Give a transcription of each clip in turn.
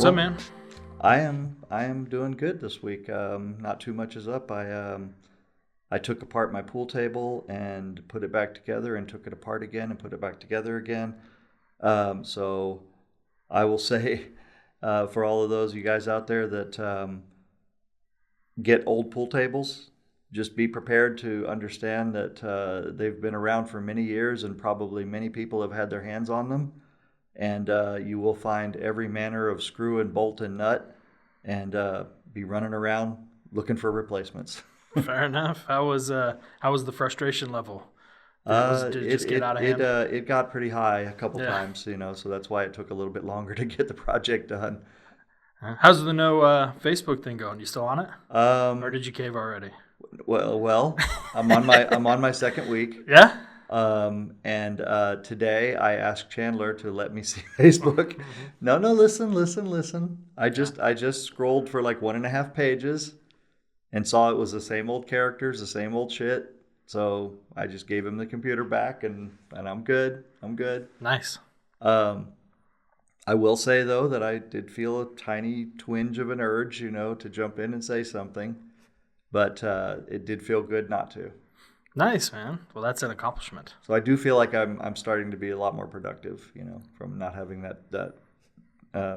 What's up, man? I am doing good this week. Not too much is up. I took apart my pool table and put it back together, and took it apart again and put it back together again. So I will say, for all of those you guys out there that get old pool tables, just be prepared to understand that they've been around for many years, and probably many people have had their hands on them. And you will find every manner of screw and bolt and nut, and be running around looking for replacements. Fair enough. How was the frustration level? Did it just get out of hand? It got pretty high a couple Yeah. times, so that's why it took a little bit longer to get the project done. How's the no Facebook thing going? You still on it, or Um, did you cave already? well, I'm on my second week. Yeah. And today I asked Chandler to let me see Facebook. No, listen. I just scrolled for like 1.5 pages and saw it was the same old characters, the same old shit. So I just gave him the computer back, and I'm good. I'm good. Nice. Um, I will say though that I did feel a tiny twinge of an urge, to jump in and say something, but it did feel good not to. Nice, man. Well, that's an accomplishment. So I do feel like I'm starting to be a lot more productive, from not having that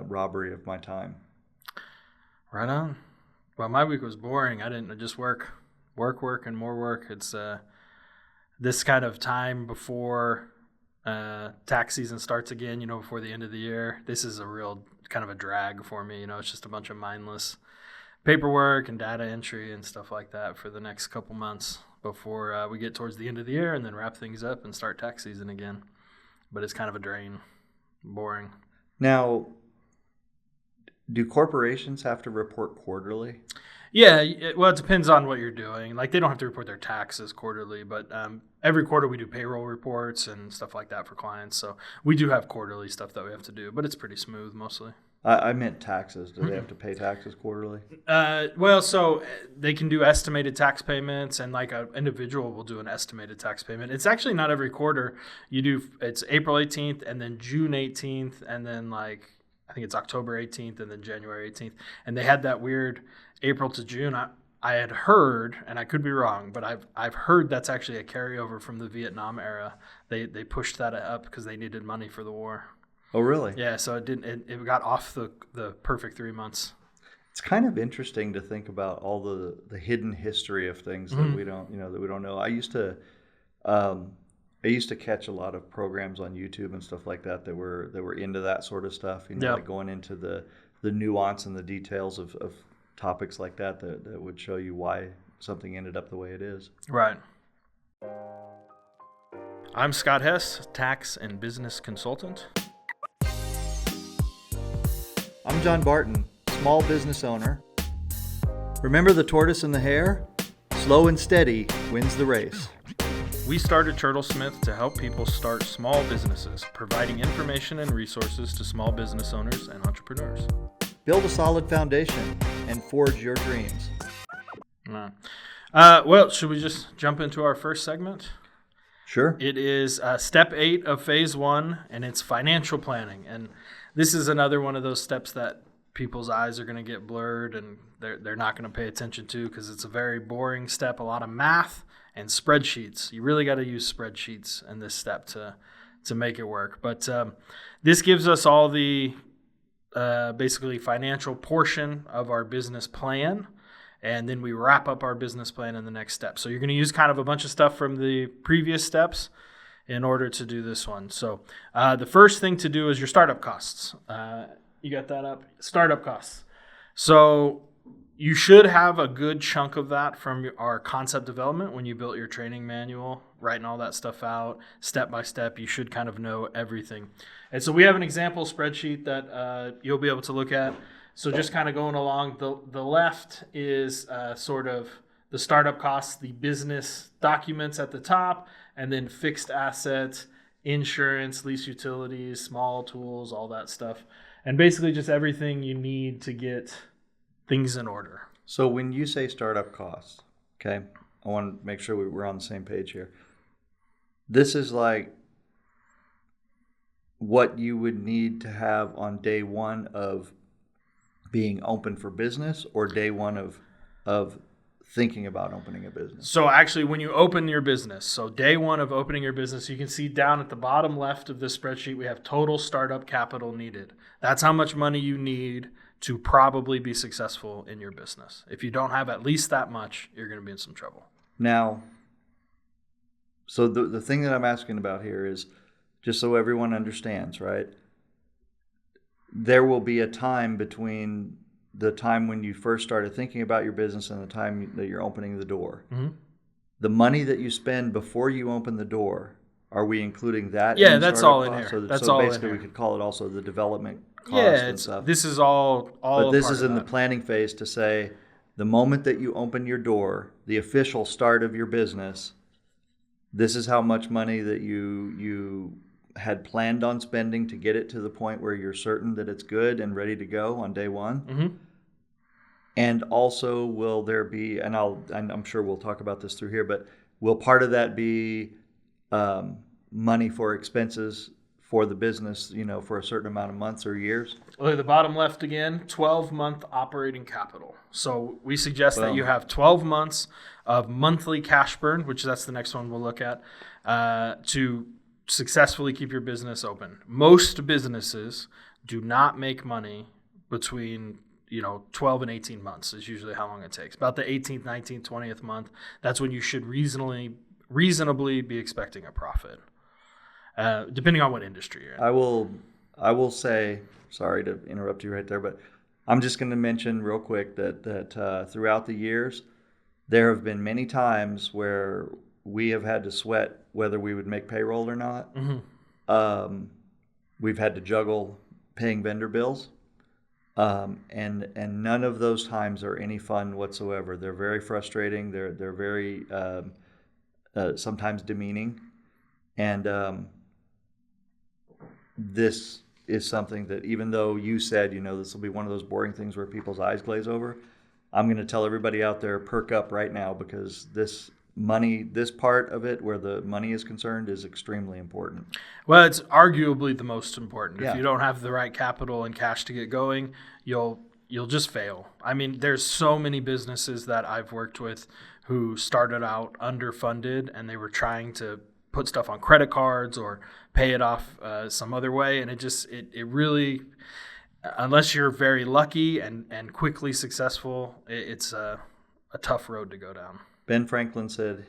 robbery of my time. Right on. Well, my week was boring. I didn't just work, and more work. It's this kind of time before tax season starts again. Before the end of the year. This is a real kind of a drag for me. It's just a bunch of mindless paperwork and data entry and stuff like that for the next couple months before we get towards the end of the year and then wrap things up and start tax season again. But it's kind of a drain, boring. Now, do corporations have to report quarterly? Yeah, well, it depends on what you're doing. Like, they don't have to report their taxes quarterly, but every quarter we do payroll reports and stuff like that for clients. So we do have quarterly stuff that we have to do, but it's pretty smooth mostly. I meant taxes. Do they have to pay taxes quarterly? Well, so they can do estimated tax payments, and like an individual will do an estimated tax payment. It's actually not every quarter. It's April 18th and then June 18th, and then I think it's October 18th and then January 18th. And they had that weird April to June. I had heard, and I could be wrong, but I've heard that's actually a carryover from the Vietnam era. They pushed that up because they needed money for the war. Oh, really? Yeah, so it got off the perfect 3 months. It's kind of interesting to think about all the hidden history of things that we don't know. I used to catch a lot of programs on YouTube and stuff like that were into that sort of stuff. Yeah. Like going into the nuance and the details of topics like that would show you why something ended up the way it is. Right. I'm Scott Hess, tax and business consultant. I'm John Barton, small business owner. Remember the tortoise and the hare? Slow and steady wins the race. We started Turtlesmith to help people start small businesses, providing information and resources to small business owners and entrepreneurs. Build a solid foundation and forge your dreams. Well, should we just jump into our first segment? Sure. It is step 8 of phase 1, and it's financial planning. And this is another one of those steps that people's eyes are going to get blurred and they're not going to pay attention to because it's a very boring step, a lot of math and spreadsheets. You really got to use spreadsheets in this step to make it work. But this gives us all the basically financial portion of our business plan, and then we wrap up our business plan in the next step. So you're going to use kind of a bunch of stuff from the previous steps in order to do this one. So the first thing to do is your startup costs. You got that up? Startup costs. So you should have a good chunk of that from our concept development when you built your training manual, writing all that stuff out step by step. You should kind of know everything. And so we have an example spreadsheet that you'll be able to look at. So just kind of going along, the left is sort of the startup costs, the business documents at the top, and then fixed assets, insurance, lease utilities, small tools, all that stuff. And basically just everything you need to get things in order. So when you say startup costs, okay, I want to make sure we're on the same page here. This is like what you would need to have on day one of being open for business or day one of thinking about opening a business? So actually, when you open your business, so day one of opening your business, you can see down at the bottom left of this spreadsheet, we have total startup capital needed. That's how much money you need to probably be successful in your business. If you don't have at least that much, you're going to be in some trouble. Now, so the thing that I'm asking about here is, just so everyone understands, right? There will be a time between the time when you first started thinking about your business and the time that you're opening the door. Mm-hmm. The money that you spend before you open the door, are we including that? Yeah, in that's startup all in costs? here. So, That's so all in basically here. we could call it also the development cost Yeah, and stuff. this is all But a this part is of in the that. planning phase to say the moment that you open your door, the official start of your business, this is how much money that you had planned on spending to get it to the point where you're certain that it's good and ready to go on day one. Mm-hmm. And also, will there be, and I'm sure we'll talk about this through here, but will part of that be money for expenses for the business, for a certain amount of months or years? Look at the bottom left again, 12-month operating capital. So we suggest that Boom. you have 12 months of monthly cash burn, which that's the next one we'll look at, to successfully keep your business open. Most businesses do not make money between 12 and 18 months is usually how long it takes. About the 18th, 19th, 20th month, that's when you should reasonably be expecting a profit, depending on what industry you're in. I will say, sorry to interrupt you right there, but I'm just going to mention real quick that throughout the years, there have been many times where we have had to sweat whether we would make payroll or not. Mm-hmm. We've had to juggle paying vendor bills. And none of those times are any fun whatsoever. They're very frustrating. They're very sometimes demeaning, and this is something that, even though you said this will be one of those boring things where people's eyes glaze over, I'm going to tell everybody out there, perk up right now, because this part of it where the money is concerned is extremely important. Well, it's arguably the most important. Yeah. If you don't have the right capital and cash to get going, you'll just fail. I mean, there's so many businesses that I've worked with who started out underfunded and they were trying to put stuff on credit cards or pay it off some other way, and it really, unless you're very lucky and quickly successful, it's a tough road to go down. Ben Franklin said,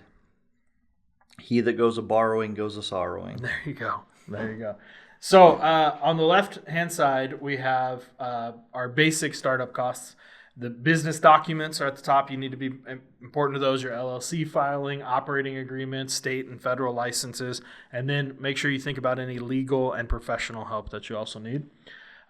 "He that goes a borrowing goes a sorrowing." There you go. So on the left-hand side, we have our basic startup costs. The business documents are at the top. You need to be important to those, your LLC filing, operating agreements, state and federal licenses, and then make sure you think about any legal and professional help that you also need.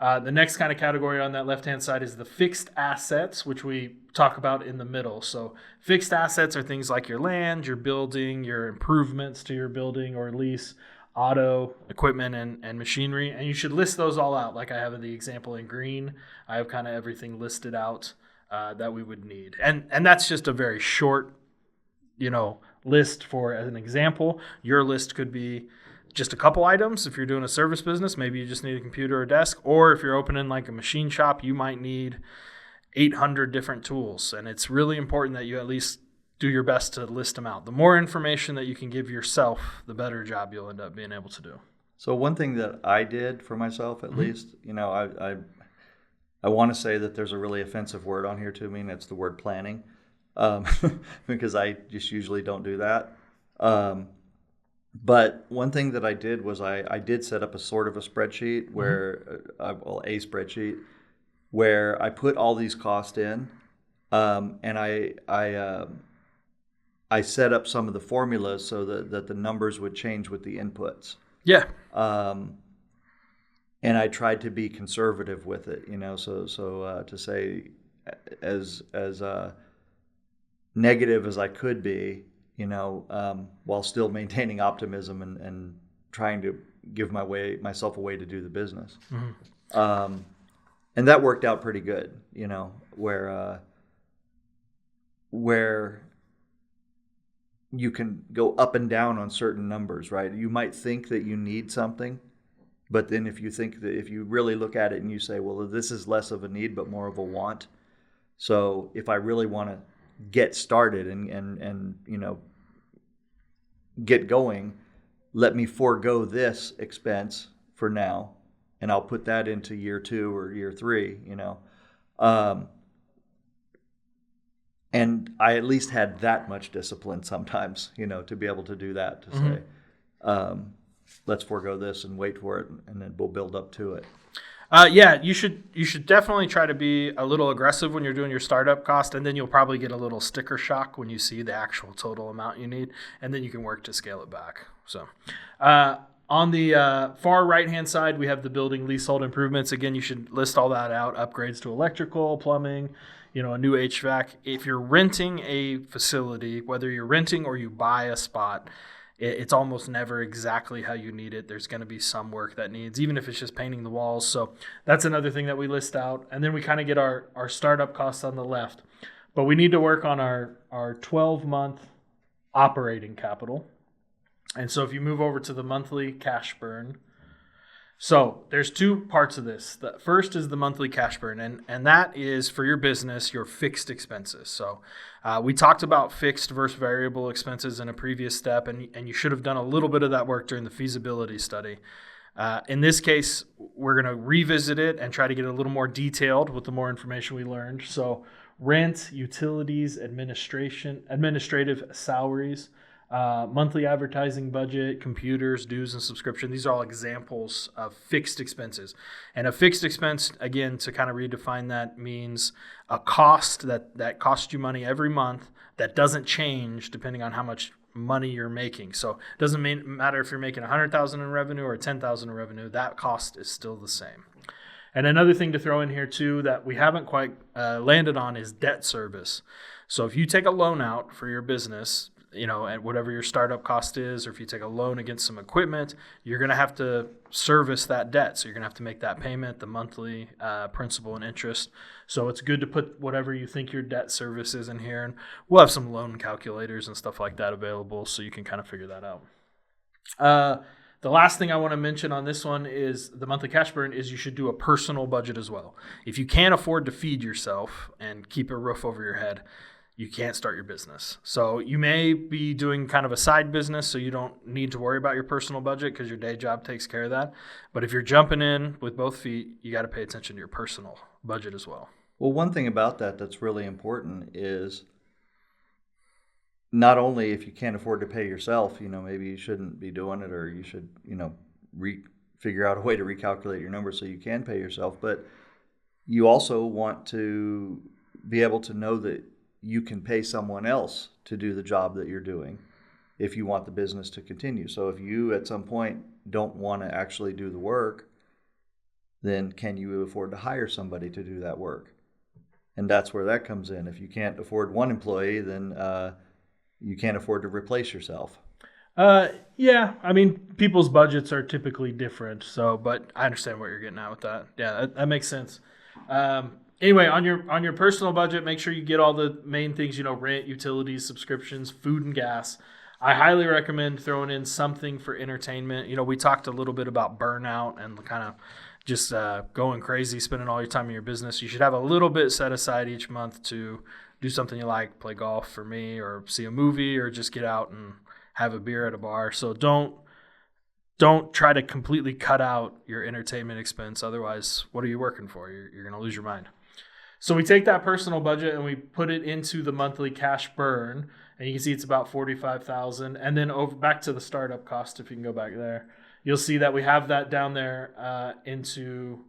The next kind of category on that left-hand side is the fixed assets, which we talk about in the middle. So fixed assets are things like your land, your building, your improvements to your building or lease, auto, equipment, and machinery. And you should list those all out. Like I have the example in green, I have kind of everything listed out that we would need. And that's just a very short, list for as an example. Your list could be just a couple items. If you're doing a service business, maybe you just need a computer or desk. Or if you're opening like a machine shop, you might need 800 different tools. And it's really important that you at least do your best to list them out. The more information that you can give yourself, the better job you'll end up being able to do. So one thing that I did for myself, at least, I want to say that there's a really offensive word on here to me, and it's the word planning, because I just usually don't do that. But one thing that I did was I did set up a sort of a spreadsheet where, a spreadsheet where I put all these costs in, and I set up some of the formulas so that the numbers would change with the inputs. Yeah. And I tried to be conservative with it, so to say as negative as I could be, while still maintaining optimism and trying to give myself a way to do the business. Mm-hmm. And that worked out pretty good, where you can go up and down on certain numbers, right? You might think that you need something, But then if you really look at it and you say, well, this is less of a need but more of a want. So if I really want to get started and get going, let me forego this expense for now, and I'll put that into year 2 or year 3. And I at least had that much discipline sometimes, to be able to do that, to say, let's forego this and wait for it, and then we'll build up to it. Yeah, you should definitely try to be a little aggressive when you're doing your startup cost, and then you'll probably get a little sticker shock when you see the actual total amount you need, and then you can work to scale it back. So, on the far right-hand side, we have the building leasehold improvements. Again, you should list all that out: upgrades to electrical, plumbing, a new HVAC. If you're renting a facility, whether you're renting or you buy a spot, it's almost never exactly how you need it. There's going to be some work that needs, even if it's just painting the walls. So that's another thing that we list out. And then we kind of get our startup costs on the left. But we need to work on our 12-month operating capital. And so if you move over to the monthly cash burn, so there's 2 parts of this. The first is the monthly cash burn, and that is for your business, your fixed expenses. So we talked about fixed versus variable expenses in a previous step, and you should have done a little bit of that work during the feasibility study. In this case, we're going to revisit it and try to get a little more detailed with the more information we learned. So rent, utilities, administrative salaries, monthly advertising budget, computers, dues, and subscription. These are all examples of fixed expenses. And a fixed expense, again, to kind of redefine that, means a cost that costs you money every month that doesn't change depending on how much money you're making. So it doesn't matter if you're making $100,000 in revenue or $10,000 in revenue, that cost is still the same. And another thing to throw in here too that we haven't quite landed on is debt service. So if you take a loan out for your business, at whatever your startup cost is, or if you take a loan against some equipment, you're going to have to service that debt. So you're going to have to make that payment, the monthly principal and interest. So it's good to put whatever you think your debt service is in here. And we'll have some loan calculators and stuff like that available so you can kind of figure that out. The last thing I want to mention on this one is the monthly cash burn is you should do a personal budget as well. If you can't afford to feed yourself and keep a roof over your head, you can't start your business. So you may be doing kind of a side business, so you don't need to worry about your personal budget because your day job takes care of that. But if you're jumping in with both feet, you got to pay attention to your personal budget as well. Well, one thing about that's really important is not only if you can't afford to pay yourself, maybe you shouldn't be doing it, or you should, figure out a way to recalculate your numbers so you can pay yourself. But you also want to be able to know that you can pay someone else to do the job that you're doing if you want the business to continue. So if you at some point don't want to actually do the work, then can you afford to hire somebody to do that work? And that's where that comes in. If you can't afford one employee, then you can't afford to replace yourself. Yeah, I mean, people's budgets are typically different. So, but I understand what you're getting at with that. Yeah, that makes sense. Anyway, on your personal budget, make sure you get all the main things, rent, utilities, subscriptions, food, and gas. I highly recommend throwing in something for entertainment. We talked a little bit about burnout and kind of just going crazy, spending all your time in your business. You should have a little bit set aside each month to do something you like, play golf for me, or see a movie, or just get out and have a beer at a bar. So don't try to completely cut out your entertainment expense. Otherwise, what are you working for? You're going to lose your mind. So we take that personal budget and we put it into the monthly cash burn, and you can see it's about $45,000. And then over back to the startup cost, if you can go back there, you'll see that we have that down there into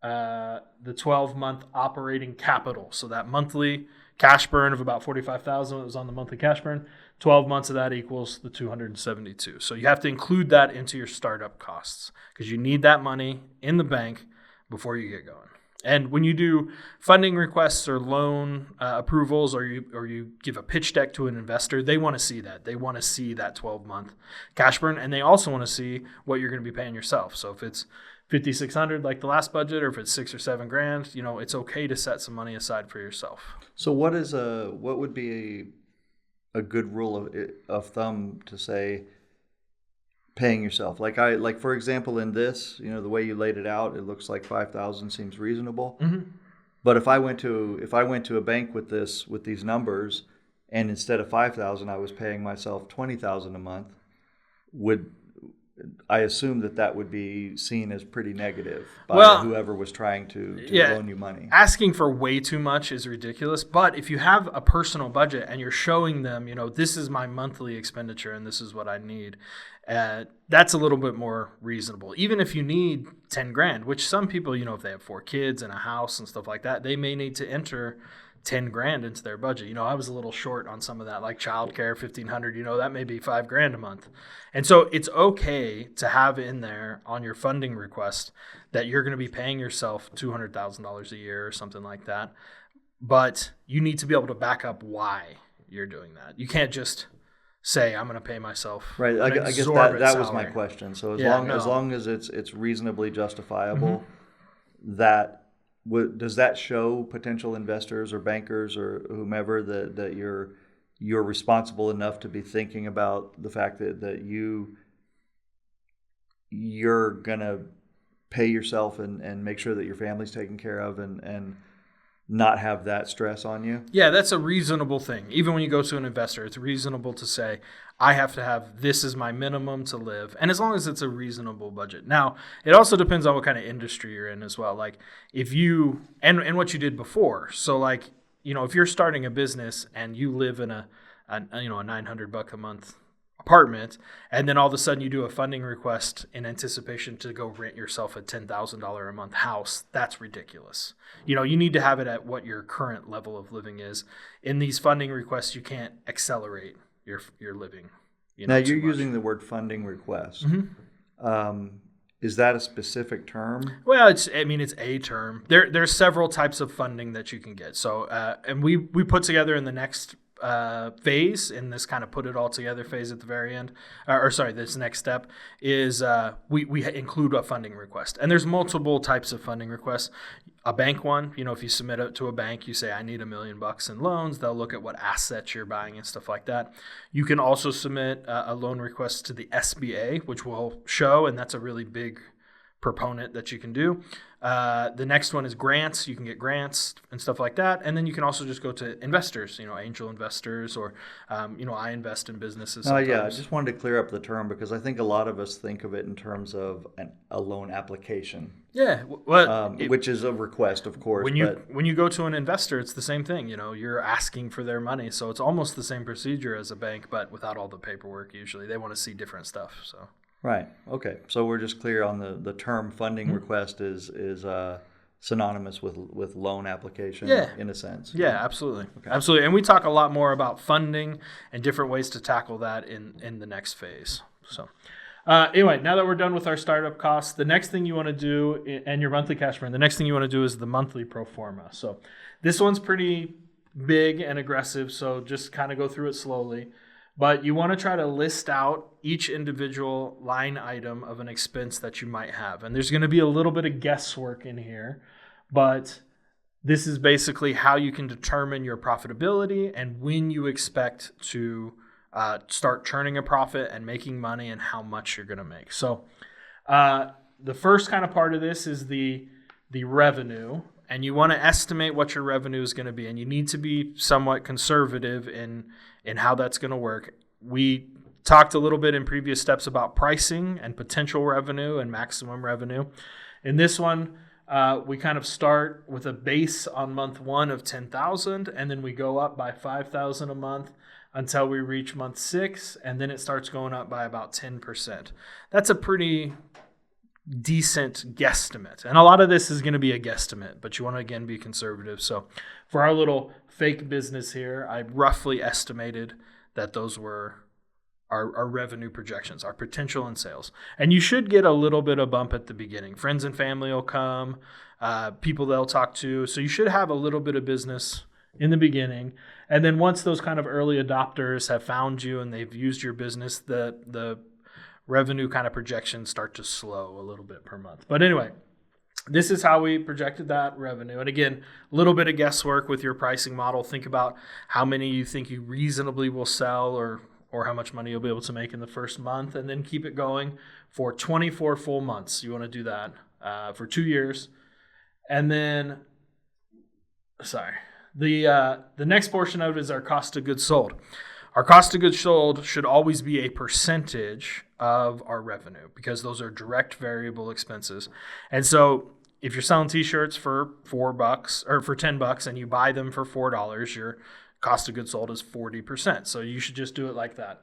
the 12-month operating capital. So that monthly cash burn of about $45,000 was on the monthly cash burn. 12 months of that equals the $272. So you have to include that into your startup costs because you need that money in the bank before you get going. And when you do funding requests or loan approvals, or you give a pitch deck to an investor, they want to see that. They want to see that 12-month cash burn, and they also want to see what you're going to be paying yourself. So if it's $5,600 like the last budget, or if it's $6,000 or $7,000, it's okay to set some money aside for yourself. So what would be a good rule of thumb to say paying yourself. Like for example, in this, the way you laid it out, it looks like 5,000 seems reasonable. Mm-hmm. But if I went to a bank with these numbers, and instead of 5,000, I was paying myself 20,000 a month, would I assume that would be seen as pretty negative by whoever was trying to loan you money. Asking for way too much is ridiculous. But if you have a personal budget and you're showing them, this is my monthly expenditure and this is what I need, that's a little bit more reasonable. Even if you need 10 grand, which some people, if they have 4 kids and a house and stuff like that, they may need to enter 10 grand into their budget. I was a little short on some of that, like childcare, 1,500, that may be 5 grand a month. And so it's okay to have in there on your funding request that you're going to be paying yourself $200,000 a year or something like that. But you need to be able to back up why you're doing that. You can't just say, I'm going to pay myself. Right. I guess that was my question. So as long as it's reasonably justifiable, does that show potential investors or bankers or whomever that you're responsible enough to be thinking about the fact that you're gonna pay yourself and make sure that your family's taken care of and not have that stress on you? Yeah, that's a reasonable thing. Even when you go to an investor, it's reasonable to say, I have to have this as my minimum to live. And as long as it's a reasonable budget. Now, it also depends on what kind of industry you're in as well. Like if you, and what you did before. So like, if you're starting a business and you live in a $900 a month apartment, and then all of a sudden you do a funding request in anticipation to go rent yourself a $10,000 a month house, that's ridiculous. You need to have it at what your current level of living is. In these funding requests, you can't accelerate your living. Now you're using the word funding request. Mm-hmm. Is that a specific term? Well, it's a term. There's several types of funding that you can get. So, and we put together in the next phase, in this kind of put it all together phase at the very end, this next step is we include a funding request. And there's multiple types of funding requests. A bank one, if you submit it to a bank, you say, I need $1 million in loans. They'll look at what assets you're buying and stuff like that. You can also submit a loan request to the SBA, which will show, and that's a really big proponent that you can do. The next one is grants. You can get grants and stuff like that. And then you can also just go to investors, angel investors, or, I invest in businesses. Oh, yeah. I just wanted to clear up the term because I think a lot of us think of it in terms of a loan application. Yeah. Which is a request, of course. When you go to an investor, it's the same thing. You're asking for their money. So it's almost the same procedure as a bank, but without all the paperwork usually. They want to see different stuff. So. Right. Okay. So we're just clear on the term funding Mm-hmm. request is synonymous with loan application in a sense. Yeah, absolutely. Okay. Absolutely. And we talk a lot more about funding and different ways to tackle that in the next phase. So anyway, now that we're done with our startup costs, the next thing you want to do, and your monthly cash burn, the next thing you want to do is the monthly pro forma. So this one's pretty big and aggressive, so just kind of go through it slowly. But you want to try to list out each individual line item of an expense that you might have. And there's going to be a little bit of guesswork in here, but this is basically how you can determine your profitability and when you expect to start churning a profit and making money and how much you're going to make. So the first kind of part of this is the revenue. And you want to estimate what your revenue is going to be. And you need to be somewhat conservative in how that's going to work. We talked a little bit in previous steps about pricing and potential revenue and maximum revenue. In this one, we kind of start with a base on month 1 of 10,000, and then we go up by 5,000 a month until we reach month 6, and then it starts going up by about 10%. That's a pretty decent guesstimate. And a lot of this is going to be a guesstimate, but you want to, again, be conservative. So for our little fake business here, I roughly estimated that those were our revenue projections, our potential in sales. And you should get a little bit of bump at the beginning. Friends and family will come, people they'll talk to. So you should have a little bit of business in the beginning. And then once those kind of early adopters have found you and they've used your business, the revenue kind of projections start to slow a little bit per month. But anyway, this is how we projected that revenue. And again, a little bit of guesswork with your pricing model. Think about how many you think you reasonably will sell or or how much money you'll be able to make in the first month, and then keep it going for 24 full months. You want to do that for 2 years. And then, the next portion of it is our cost of goods sold. Our cost of goods sold should always be a percentage of our revenue because those are direct variable expenses. And so if you're selling t-shirts for $4 or for $10 and you buy them for $4, your cost of goods sold is 40%. So you should just do it like that.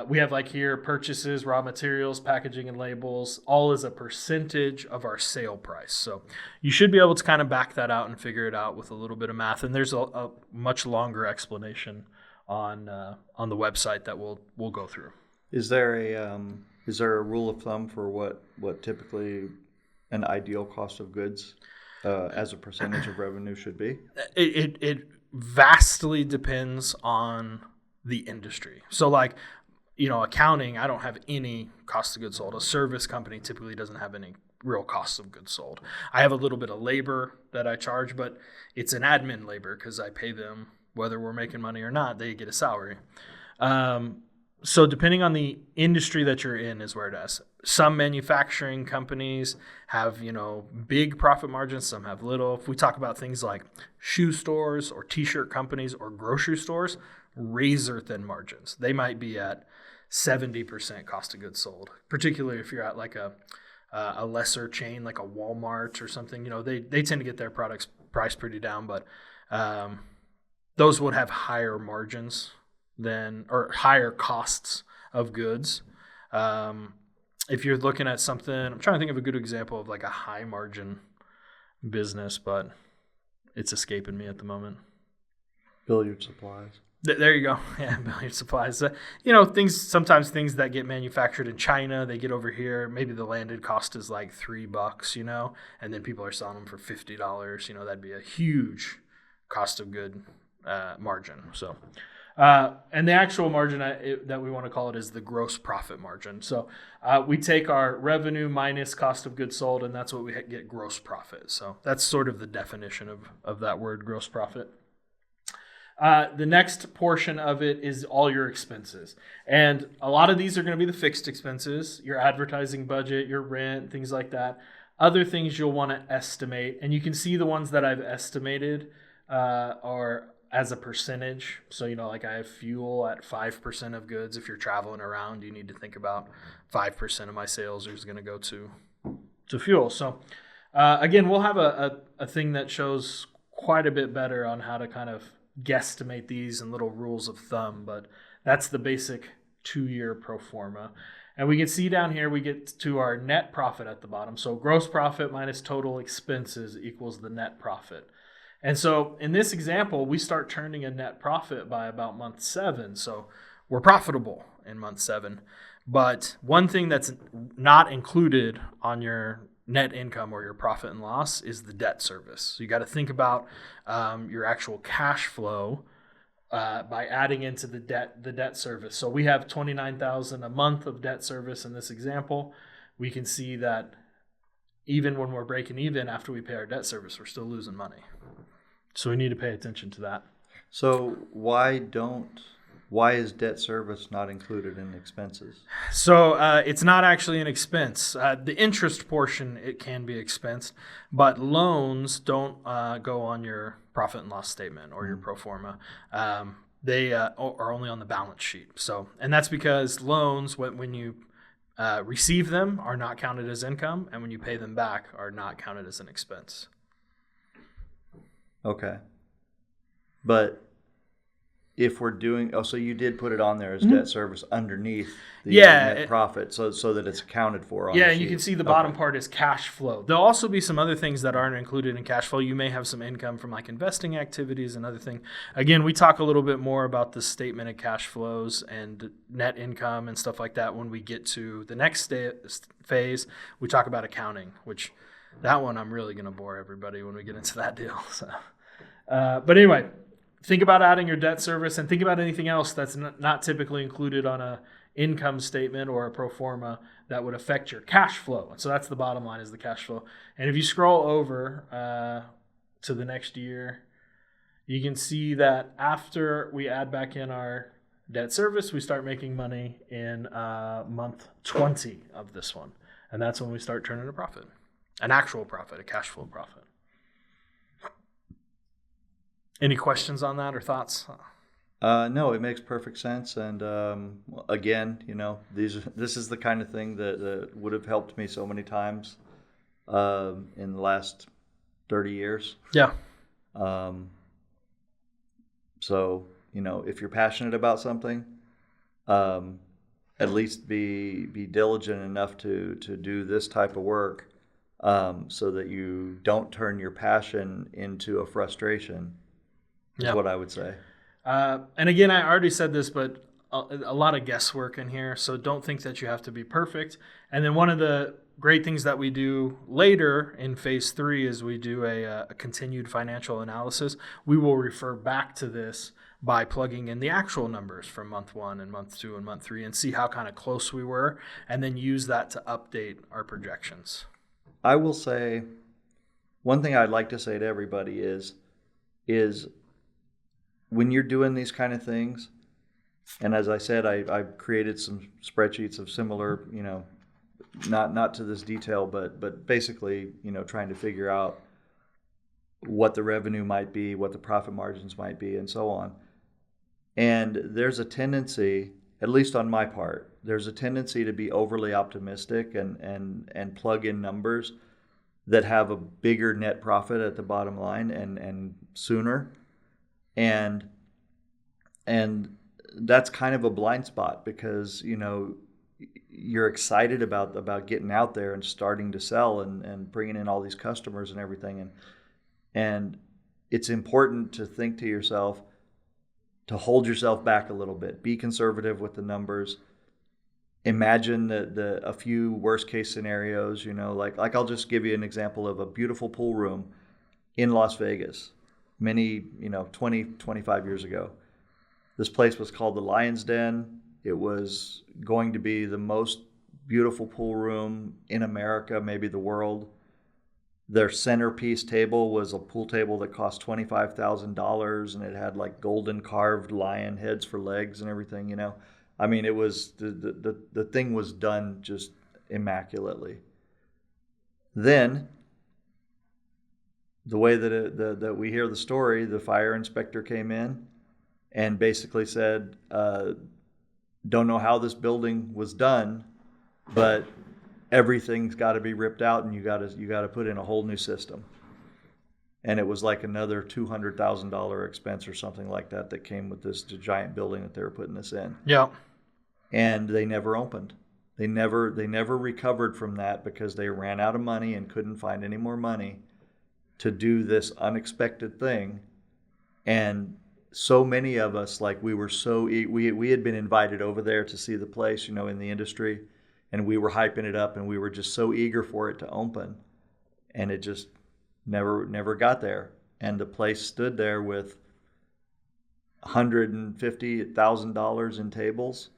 We have like here purchases, raw materials, packaging, and labels, all as a percentage of our sale price. So you should be able to kind of back that out and figure it out with a little bit of math. And there's a much longer explanation on the website that we'll go through. Is there a rule of thumb for what typically an ideal cost of goods as a percentage of revenue should be? It vastly depends on the industry. So like, accounting, I don't have any cost of goods sold. A service company typically doesn't have any real cost of goods sold. I have a little bit of labor that I charge, but it's an admin labor because I pay them whether we're making money or not. They get a salary. So depending on the industry that you're in is where it is. Some manufacturing companies have, big profit margins. Some have little. If we talk about things like shoe stores or t-shirt companies or grocery stores, razor thin margins. They might be at 70% cost of goods sold, particularly if you're at like a lesser chain like a Walmart or something. They tend to get their products priced pretty down, but those would have higher margins or higher costs of goods. If you're looking at something, I'm trying to think of a good example of like a high margin business, but it's escaping me at the moment. Billiard supplies. There you go. Yeah, billiard supplies. Sometimes things that get manufactured in China, they get over here. Maybe the landed cost is like $3, and then people are selling them for $50. That'd be a huge cost of good margin. So, and the actual margin that we want to call it is the gross profit margin. So we take our revenue minus cost of goods sold, and that's what we get gross profit. So that's sort of the definition of that word, gross profit. The next portion of it is all your expenses. And a lot of these are going to be the fixed expenses, your advertising budget, your rent, things like that. Other things you'll want to estimate. And you can see the ones that I've estimated are as a percentage. So, like I have fuel at 5% of goods. If you're traveling around, you need to think about 5% of my sales is going to go to fuel. So, again, we'll have a thing that shows quite a bit better on how to kind of guesstimate these and little rules of thumb, but that's the basic 2-year pro forma. And we can see down here, we get to our net profit at the bottom. So gross profit minus total expenses equals the net profit. And so in this example, we start turning a net profit by about month 7. So we're profitable in month 7. But one thing that's not included on your net income or your profit and loss is the debt service. So you got to think about your actual cash flow by adding into the debt service. So we have $29,000 a month of debt service in this example. We can see that even when we're breaking even after we pay our debt service, we're still losing money. So we need to pay attention to that. So why is debt service not included in expenses? So it's not actually an expense. The interest portion, it can be expensed, but loans don't go on your profit and loss statement or your pro forma. They are only on the balance sheet. So, and that's because loans, when you receive them, are not counted as income, and when you pay them back, are not counted as an expense. Okay. But if we're doing, so you did put it on there as debt service underneath the net profit, so that it's accounted for on the sheet. And you can see the bottom part is cash flow. There'll also be some other things that aren't included in cash flow. You may have some income from like investing activities and other things. Again, we talk a little bit more about the statement of cash flows and net income and stuff like that when we get to the next phase. We talk about accounting, which that one I'm really going to bore everybody when we get into that deal. So, but anyway, think about adding your debt service and think about anything else that's not typically included on a income statement or a pro forma that would affect your cash flow. So that's the bottom line, is the cash flow. And if you scroll over to the next year, you can see that after we add back in our debt service, we start making money in month 20 of this one. And that's when we start turning a profit, an actual profit, a cash flow profit. Any questions on that or thoughts? No, it makes perfect sense. And again, this is the kind of thing that would have helped me so many times in the last 30 years. Yeah. So, if you're passionate about something, at least be diligent enough to do this type of work so that you don't turn your passion into a frustration, is what I would say. And again, I already said this, but a lot of guesswork in here. So don't think that you have to be perfect. And then one of the great things that we do later in phase 3 is we do a continued financial analysis. We will refer back to this by plugging in the actual numbers from month 1 and month 2 and month 3 and see how kind of close we were, and then use that to update our projections. I will say, one thing I'd like to say to everybody is when you're doing these kind of things, and as I said, I've created some spreadsheets of similar, not to this detail, but basically, trying to figure out what the revenue might be, what the profit margins might be, and so on. And there's a tendency, at least on my part, there's a tendency to be overly optimistic and plug in numbers that have a bigger net profit at the bottom line and sooner. And that's kind of a blind spot because, you're excited about getting out there and starting to sell and bringing in all these customers and everything. And it's important to think to yourself, to hold yourself back a little bit, be conservative with the numbers. Imagine a few worst case scenarios, like I'll just give you an example of a beautiful pool room in Las Vegas, 20, 25 years ago. This place was called the Lion's Den. It was going to be the most beautiful pool room in America, maybe the world. Their centerpiece table was a pool table that cost $25,000, and it had like golden carved lion heads for legs and everything, I mean, it was the thing was done just immaculately. Then, the way that we hear the story, the fire inspector came in and basically said, don't know how this building was done, but everything's got to be ripped out and you got to put in a whole new system. And it was like another $200,000 expense or something like that came with this giant building that they were putting this in. Yeah. And they never opened. They never recovered from that because they ran out of money and couldn't find any more money to do this unexpected thing. And so many of us, like we had been invited over there to see the place, in the industry, and we were hyping it up and we were just so eager for it to open, and it just never got there. And the place stood there with $150,000 in tables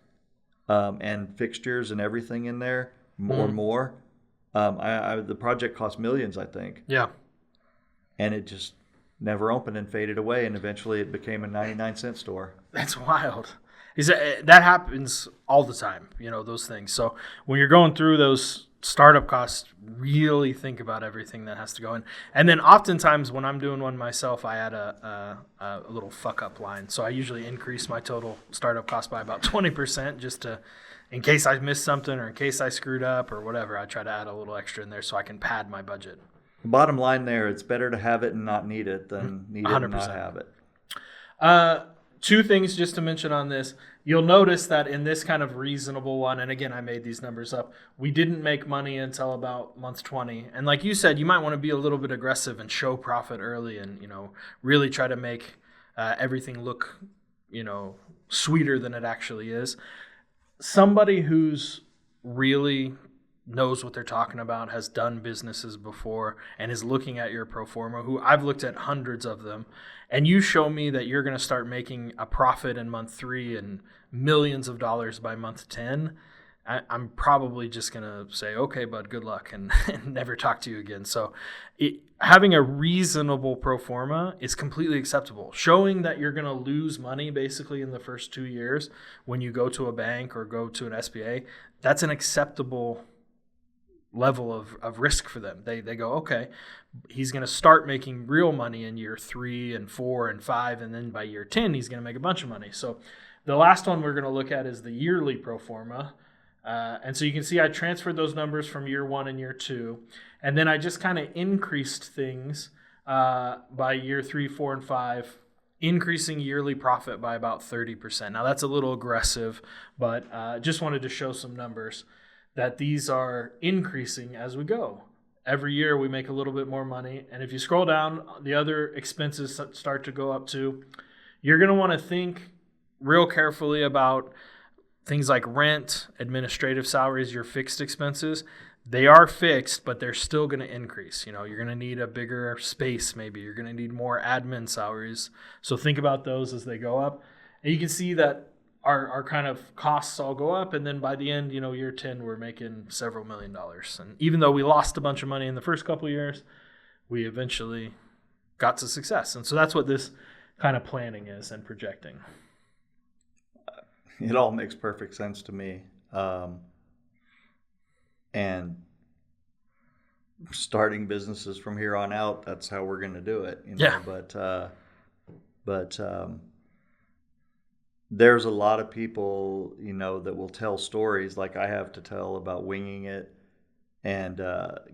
and fixtures and everything in there, or more. The project cost millions, I think. Yeah. And it just never opened and faded away, and eventually it became a 99-cent store. That's wild. That happens all the time, those things. So when you're going through those startup costs, really think about everything that has to go in. And then oftentimes when I'm doing one myself, I add a little fuck up line. So I usually increase my total startup cost by about 20% just to, in case I missed something or in case I screwed up or whatever, I try to add a little extra in there so I can pad my budget. The bottom line there, it's better to have it and not need it than need 100%. It and not have it. 2 things just to mention on this. You'll notice that in this kind of reasonable one, and again, I made these numbers up, we didn't make money until about month 20. And like you said, you might want to be a little bit aggressive and show profit early and, really try to make everything look, sweeter than it actually is. Somebody who's really knows what they're talking about, has done businesses before, and is looking at your pro forma, who I've looked at hundreds of them, and you show me that you're going to start making a profit in month 3 and millions of dollars by month 10, I'm probably just going to say, okay, bud, good luck, and, and never talk to you again. So having a reasonable pro forma is completely acceptable. Showing that you're going to lose money basically in the first 2 years when you go to a bank or go to an SBA, that's an acceptable level of risk for them. They go, okay, he's going to start making real money in year 3 and 4 and 5, and then by year 10, he's going to make a bunch of money. So the last one we're going to look at is the yearly pro forma. And so you can see I transferred those numbers from year 1 and year 2. And then I just kind of increased things by year 3, 4, and 5, increasing yearly profit by about 30%. Now that's a little aggressive, but just wanted to show some numbers that these are increasing as we go. Every year we make a little bit more money. And if you scroll down, the other expenses start to go up too. You're going to want to think real carefully about things like rent, administrative salaries, your fixed expenses. They are fixed, but they're still going to increase. You're going to need a bigger space maybe. You're going to need more admin salaries. So think about those as they go up. And you can see that our kind of costs all go up. And then by the end, year 10, we're making several $1 million. And even though we lost a bunch of money in the first couple of years, we eventually got to success. And so that's what this kind of planning is and projecting. It all makes perfect sense to me. And starting businesses from here on out, that's how we're going to do it. Yeah. But there's a lot of people, that will tell stories like I have to tell about winging it and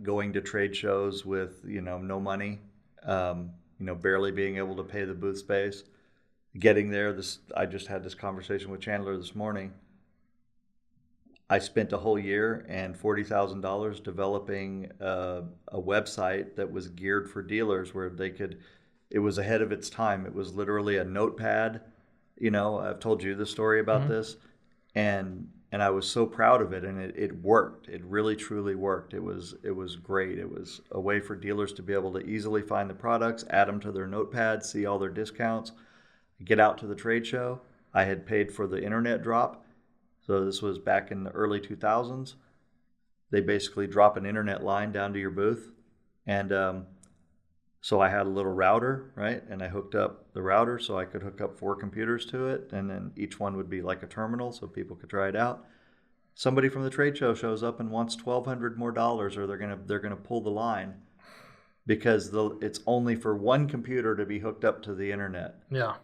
going to trade shows with, no money, barely being able to pay the booth space. Getting there, I just had this conversation with Chandler this morning. I spent a whole year and $40,000 developing a website that was geared for dealers where it was ahead of its time. It was literally a notepad. I've told you the story about this, and I was so proud of it, and it worked. It really, truly worked. It was great. It was a way for dealers to be able to easily find the products, add them to their notepad, see all their discounts, get out to the trade show. I had paid for the internet drop. So this was back in the early 2000s. They basically drop an internet line down to your booth. And so I had a little router, right? And I hooked up the router so I could hook up 4 computers to it. And then each one would be like a terminal so people could try it out. Somebody from the trade show shows up and wants $1,200 more, or they're gonna pull the line because it's only for one computer to be hooked up to the internet. Yeah.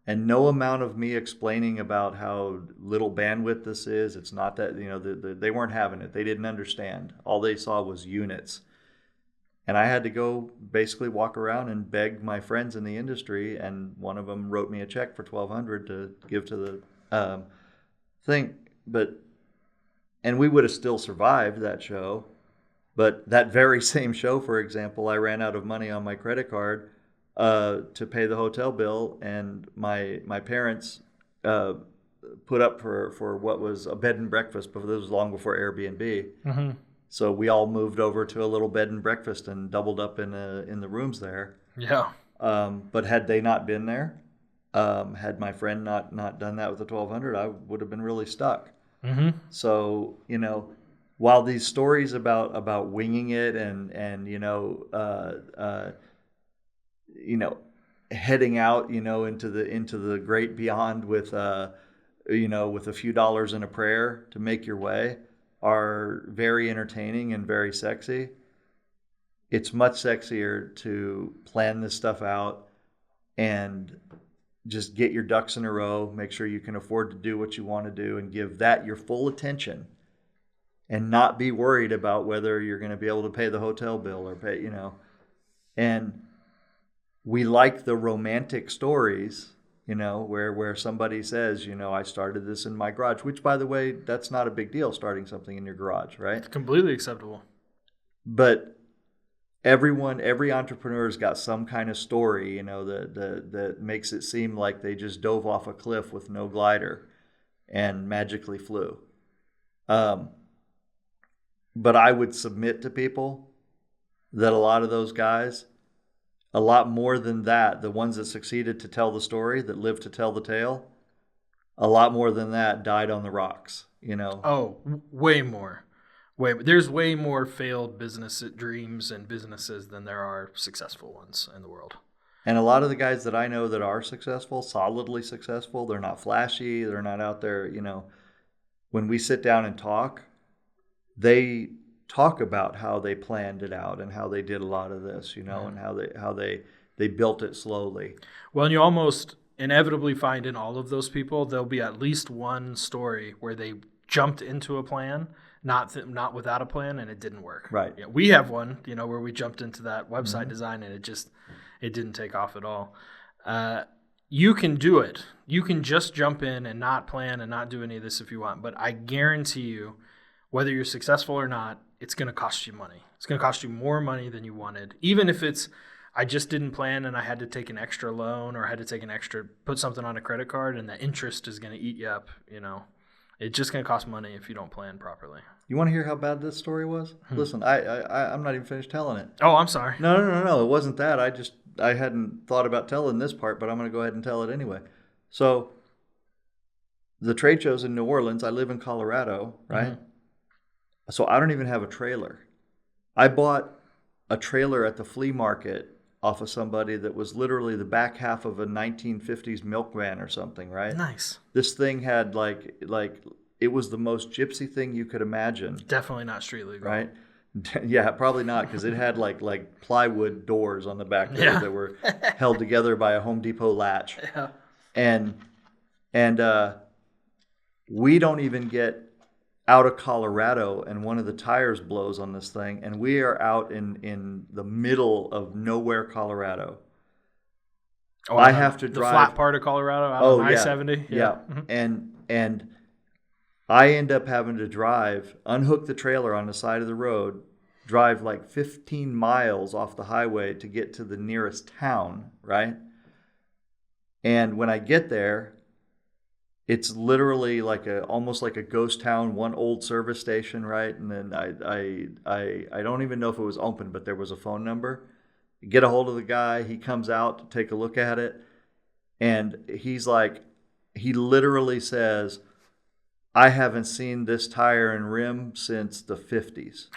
And no amount of me explaining about how little bandwidth this is, it's not that, they weren't having it. They didn't understand. All they saw was units. And I had to go basically walk around and beg my friends in the industry, and one of them wrote me a check for $1,200 to give to the thing. And we would have still survived that show. But that very same show, for example, I ran out of money on my credit card to pay the hotel bill, and my parents put up for what was a bed and breakfast, but this was long before Airbnb. Mm-hmm. So we all moved over to a little bed and breakfast and doubled up in the rooms there. Yeah. But had they not been there, had my friend not done that with the $1,200, I would have been really stuck. Mm-hmm. So while these stories about winging it and heading out, into the great beyond with a few dollars and a prayer to make your way, are very entertaining and very sexy. It's much sexier to plan this stuff out and just get your ducks in a row, make sure you can afford to do what you want to do, and give that your full attention, and not be worried about whether you're going to be able to pay the hotel bill or pay, and we like the romantic stories, where somebody says, I started this in my garage, which, by the way, that's not a big deal, starting something in your garage, right? It's completely acceptable. But every entrepreneur's got some kind of story, that makes it seem like they just dove off a cliff with no glider and magically flew. But I would submit to people that a lot of those guys, a lot more than that, the ones that succeeded to tell the story, that lived to tell the tale, a lot more than that died on the rocks. you know. Oh, way more. There's way more failed business dreams and businesses than there are successful ones in the world. And a lot of the guys that I know that are successful, solidly successful, they're not flashy, they're not out there, you know. When we sit down and talk, they talk about how they planned it out and how they did a lot of this, you know, and how they built it slowly. Well, and you almost inevitably find in all of those people, there'll be at least one story where they jumped into a plan, not without a plan, and it didn't work. Right. Yeah, we have one, you know, where we jumped into that website design and it didn't take off at all. You can do it. You can just jump in and not plan and not do any of this if you want. But I guarantee you, whether you're successful or not, it's going to cost you money. It's going to cost you more money than you wanted. Even if it's, I just didn't plan and I had to take an extra loan or I had to take put something on a credit card, and the interest is going to eat you up, you know. It's just going to cost money if you don't plan properly. You want to hear how bad this story was? Listen, I'm not even finished telling it. Oh, I'm sorry. No. It wasn't that. I hadn't thought about telling this part, but I'm going to go ahead and tell it anyway. So the trade shows in New Orleans, I live in Colorado, right? So I don't even have a trailer. I bought a trailer at the flea market off of somebody that was literally the back half of a 1950s milk van or something, right? Nice. This thing had like it was the most gypsy thing you could imagine. Definitely not street legal. Right? Yeah, probably not, because it had like plywood doors on the back there that were held together by a Home Depot latch. Yeah. And we don't even get out of Colorado, and one of the tires blows on this thing, and we are out in the middle of nowhere, Colorado. Oh, I have to drive the flat part of Colorado out on I-70. Yeah. And I end up having to unhook the trailer on the side of the road, drive like 15 miles off the highway to get to the nearest town, right? And when I get there, it's literally almost like a ghost town, one old service station, right? And then I don't even know if it was open, but there was a phone number. Get a hold of the guy. He comes out to take a look at it, and he literally says, I haven't seen this tire and rim since the 50s.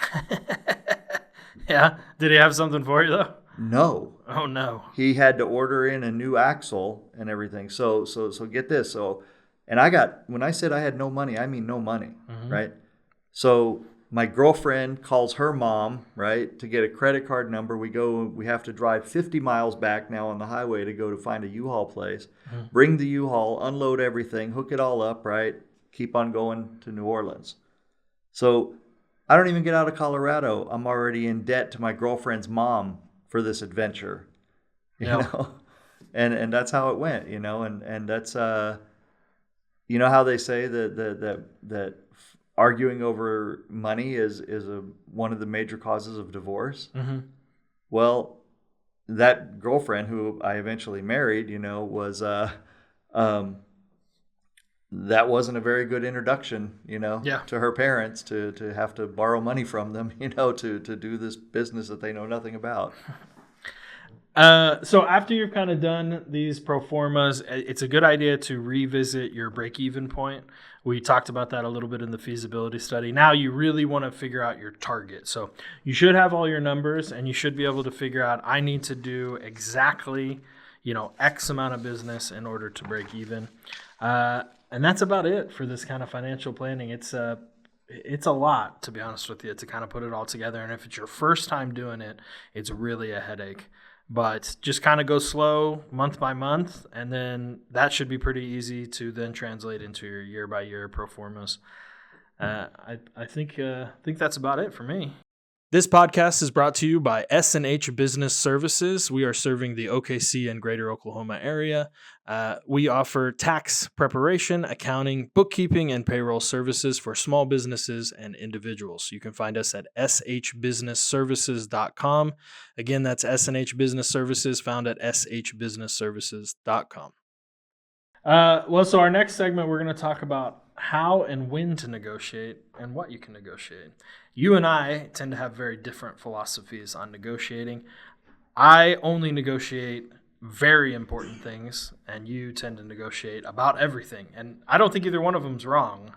Yeah. Did he have something for you, though? No. Oh, no. He had to order in a new axle and everything. So get this. And when I said I had no money, I mean no money, right? So my girlfriend calls her mom, right, to get a credit card number. We have to drive 50 miles back now on the highway to go to find a U-Haul place, bring the U-Haul, unload everything, hook it all up, right? Keep on going to New Orleans. So I don't even get out of Colorado. I'm already in debt to my girlfriend's mom for this adventure, you know? And that's how it went, you know? And that's, you know how they say that arguing over money is one of the major causes of divorce? Well, that girlfriend who I eventually married, you know, was that wasn't a very good introduction, you know, to her parents to have to borrow money from them, you know, to do this business that they know nothing about. So after you've kind of done these pro formas, it's a good idea to revisit your break-even point. We talked about that a little bit in the feasibility study. Now you really want to figure out your target. So you should have all your numbers, and you should be able to figure out, I need to do exactly, you know, X amount of business in order to break even. And that's about it for this kind of financial planning. It's a lot, to be honest with you, to kind of put it all together. And if it's your first time doing it, it's really a headache. But just kind of go slow month by month, and then that should be pretty easy to then translate into your year-by-year pro formas. I think that's about it for me. This podcast is brought to you by S&H Business Services. We are serving the OKC and greater Oklahoma area. We offer tax preparation, accounting, bookkeeping, and payroll services for small businesses and individuals. You can find us at shbusinessservices.com. Again, that's S&H Business Services, found at shbusinessservices.com. So our next segment, we're going to talk about how and when to negotiate and what you can negotiate. You and I tend to have very different philosophies on negotiating. I only negotiate very important things, and you tend to negotiate about everything. And I don't think either one of them's wrong,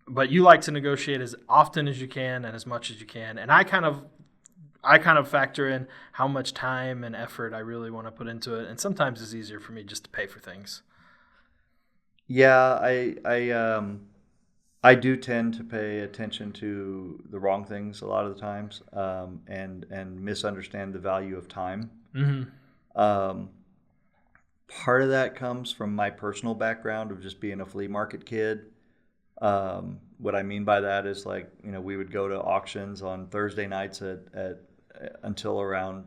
but you like to negotiate as often as you can and as much as you can. And I kind of factor in how much time and effort I really want to put into it. And sometimes it's easier for me just to pay for things. Yeah, I do tend to pay attention to the wrong things a lot of the times, and misunderstand the value of time. Mm-hmm. Part of that comes from my personal background of just being a flea market kid. What I mean by that is, like, we would go to auctions on Thursday nights at until around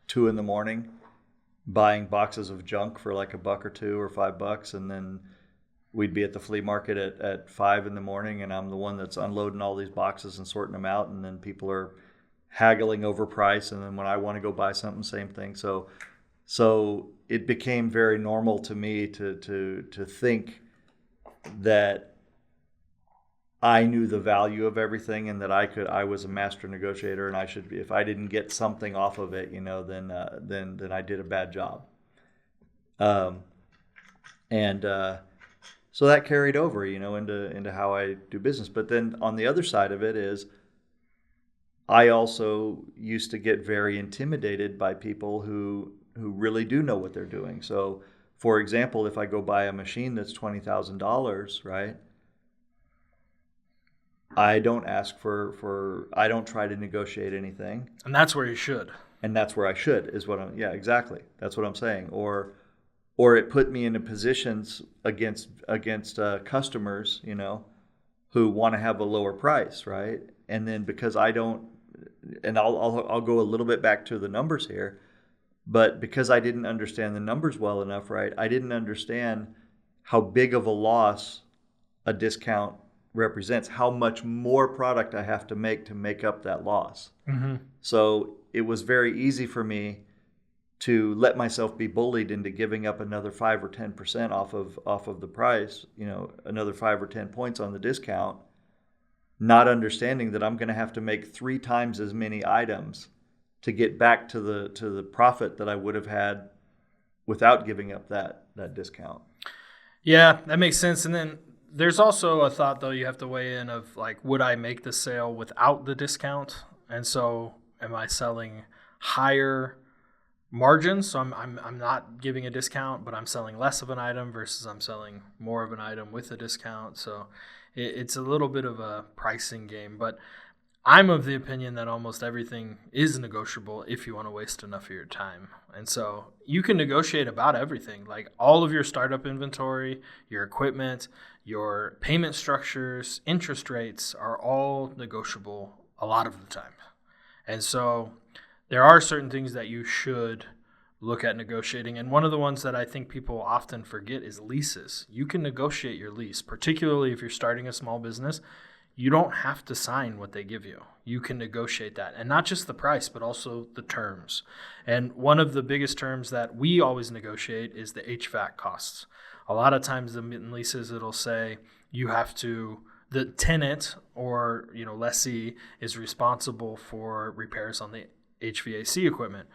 2 in the morning, buying boxes of junk for like $1 or $2 or $5, and then we'd be at the flea market at 5 in the morning, and I'm the one that's unloading all these boxes and sorting them out, and then people are haggling over price, and then when I want to go buy something, same thing. So it became very normal to me to think that I knew the value of everything, and that I was a master negotiator, and I should be, if I didn't get something off of it, then I did a bad job. And so that carried over, into how I do business. But then on the other side of it is, I also used to get very intimidated by people who really do know what they're doing. So, for example, if I go buy a machine that's $20,000, right? I don't I don't try to negotiate anything. And that's where you should. And that's where I should, yeah, exactly. That's what I'm saying. Or it put me into positions against customers, who want to have a lower price, right? And then because I don't, and I'll go a little bit back to the numbers here, but because I didn't understand the numbers well enough, right? I didn't understand how big of a loss a discount represents, how much more product I have to make up that loss. Mm-hmm. So it was very easy for me to let myself be bullied into giving up another 5 or 10% off of the price, another 5 or 10 points on the discount, not understanding that I'm going to have to make 3 times as many items to get back to the profit that I would have had without giving up that discount. Yeah, that makes sense. And then there's also a thought, though, you have to weigh in of, like, would I make the sale without the discount? And so am I selling higher margins? So I'm not giving a discount, but I'm selling less of an item versus I'm selling more of an item with a discount. So it's a little bit of a pricing game. But I'm of the opinion that almost everything is negotiable if you want to waste enough of your time. And so you can negotiate about everything, like all of your startup inventory, your equipment, your payment structures, interest rates are all negotiable a lot of the time. And so there are certain things that you should look at negotiating. And one of the ones that I think people often forget is leases. You can negotiate your lease, particularly if you're starting a small business. You don't have to sign what they give you. You can negotiate that. And not just the price, but also the terms. And one of the biggest terms that we always negotiate is the HVAC costs. A lot of times in leases, it'll say the tenant or lessee is responsible for repairs on the HVAC equipment.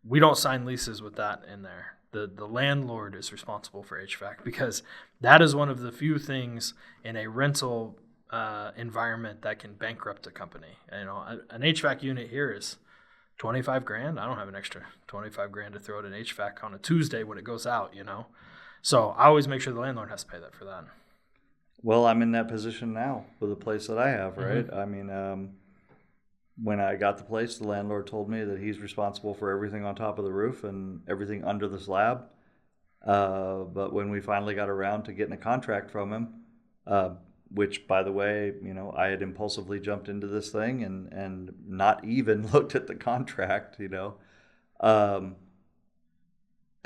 We don't sign leases with that in there. The landlord is responsible for HVAC, because that is one of the few things in a rental environment that can bankrupt a company. An HVAC unit here is $25,000. I don't have an extra $25,000 to throw at an HVAC on a Tuesday when it goes out. So I always make sure the landlord has to pay that for that. Well, I'm in that position now with the place that I have, right? Mm-hmm. I mean, when I got the place, the landlord told me that he's responsible for everything on top of the roof and everything under the slab. But when we finally got around to getting a contract from him, which, by the way, I had impulsively jumped into this thing and not even looked at the contract,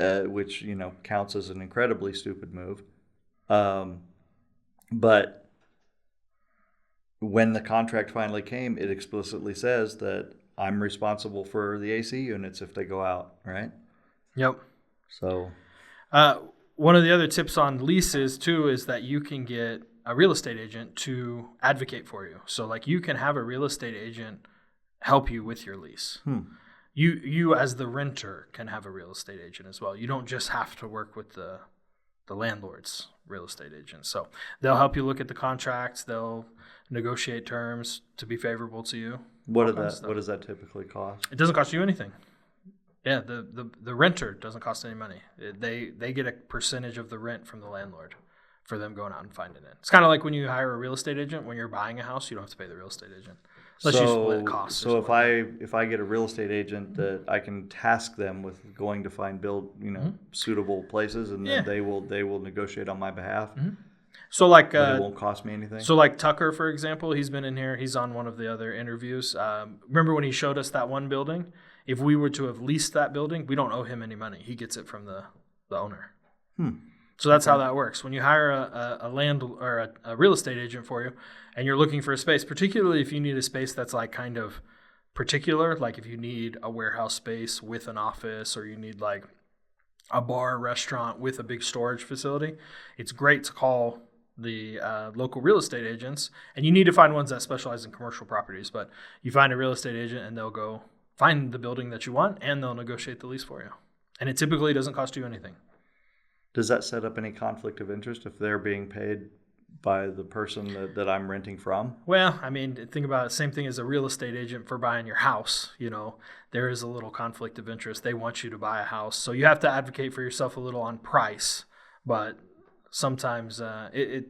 which, counts as an incredibly stupid move. But when the contract finally came, it explicitly says that I'm responsible for the AC units if they go out, right? Yep. So one of the other tips on leases, too, is that you can get a real estate agent to advocate for you. So, like, you can have a real estate agent help you with your lease. You as the renter can have a real estate agent as well. You don't just have to work with the the landlord's real estate agent. So they'll help you look at the contracts. They'll negotiate terms to be favorable to you. What does that typically cost? It doesn't cost you anything. Yeah, the renter doesn't cost any money. They get a percentage of the rent from the landlord for them going out and finding it. It's kind of like when you hire a real estate agent. When you're buying a house, you don't have to pay the real estate agent unless you split costs. So if I get a real estate agent that I can task them with going to find suitable places, and then they will negotiate on my behalf. Mm-hmm. So like but it won't cost me anything. So like Tucker, for example, he's been in here. He's on one of the other interviews. Remember when he showed us that one building? If we were to have leased that building, we don't owe him any money. He gets it from the owner. So that's how that works. When you hire a land or a real estate agent for you, and you're looking for a space, particularly if you need a space that's like kind of particular, like if you need a warehouse space with an office, or you need like a bar, restaurant with a big storage facility, it's great to call the local real estate agents. And you need to find ones that specialize in commercial properties. But you find a real estate agent, and they'll go find the building that you want, and they'll negotiate the lease for you. And it typically doesn't cost you anything. Does that set up any conflict of interest if they're being paid by the person that I'm renting from? Well, I mean, think about it. Same thing as a real estate agent for buying your house. There is a little conflict of interest. They want you to buy a house. So you have to advocate for yourself a little on price. But sometimes it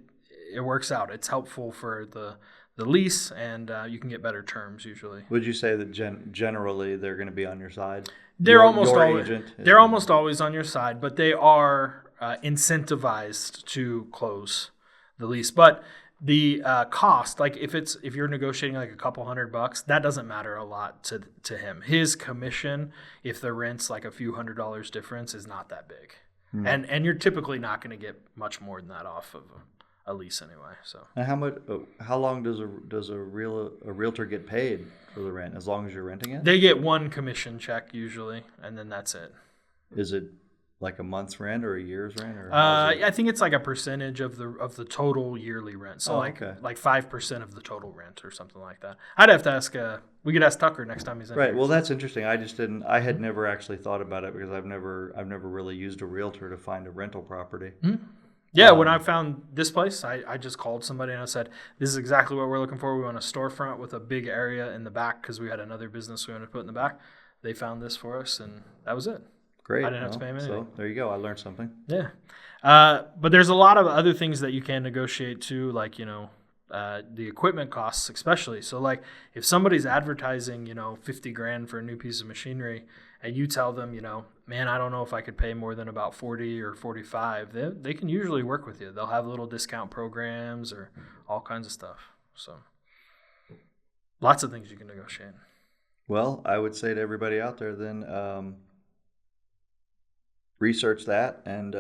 works out. It's helpful for the lease, and you can get better terms usually. Would you say that generally they're going to be on your side? They're almost always on your side, but they are incentivized to close the lease. But the cost, like if you're negotiating like a couple $100, that doesn't matter a lot to him. His commission, if the rent's like a few $100 difference, is not that big. And you're typically not going to get much more than that off of a lease anyway. So now how long does a realtor get paid for the rent? As long as you're renting it? They get one commission check usually, and then that's it. Is it like a month's rent or a year's rent? Or I think it's like a percentage of the total yearly rent. So like 5% of the total rent or something like that. I'd have to ask. We could ask Tucker next time he's in. Right. Well, that's interesting. I had never actually thought about it because I've never really used a realtor to find a rental property. Mm-hmm. Yeah, when I found this place, I just called somebody and I said, this is exactly what we're looking for. We want a storefront with a big area in the back because we had another business we wanted to put in the back. They found this for us, and that was it. Great. I didn't have to pay them anything. So there you go. I learned something. Yeah. But there's a lot of other things that you can negotiate too, like, the equipment costs especially. So like if somebody's advertising, $50,000 for a new piece of machinery, and you tell them, man, I don't know if I could pay more than about 40 or 45, they can usually work with you. They'll have little discount programs or all kinds of stuff. So lots of things you can negotiate. Well, I would say to everybody out there then, research that. And,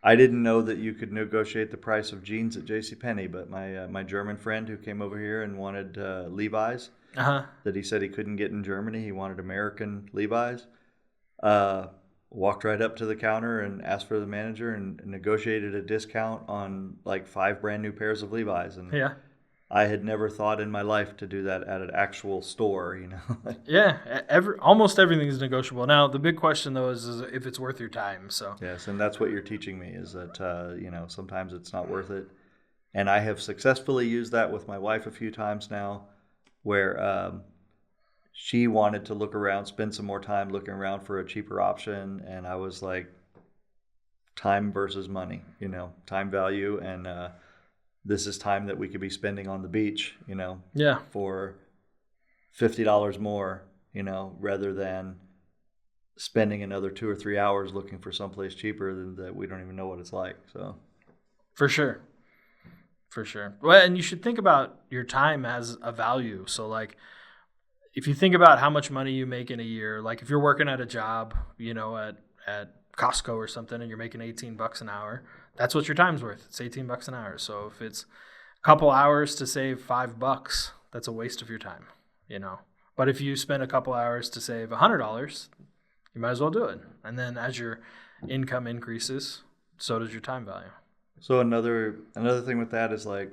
I didn't know that you could negotiate the price of jeans at JCPenney, but my German friend who came over here and wanted Levi's, that he said he couldn't get in Germany, he wanted American Levi's, walked right up to the counter and asked for the manager and negotiated a discount on like 5 brand new pairs of Levi's. And yeah. I had never thought in my life to do that at an actual store, Yeah, almost everything is negotiable. Now, the big question, though, is if it's worth your time. So yes, and that's what you're teaching me is that, sometimes it's not worth it. And I have successfully used that with my wife a few times now where she wanted to look around, spend some more time looking around for a cheaper option. And I was like, time versus money, time value. And this is time that we could be spending on the beach, for $50 more, rather than spending another 2 or 3 hours looking for someplace cheaper than that we don't even know what it's like. So, for sure. Well, and you should think about your time as a value. So, like, if you think about how much money you make in a year, like if you're working at a job, at Costco or something, and you're making $18 an hour. That's what your time's worth. It's $18 an hour. So if it's a couple hours to save $5, that's a waste of your time, But if you spend a couple hours to save $100, you might as well do it. And then as your income increases, so does your time value. So another thing with that is like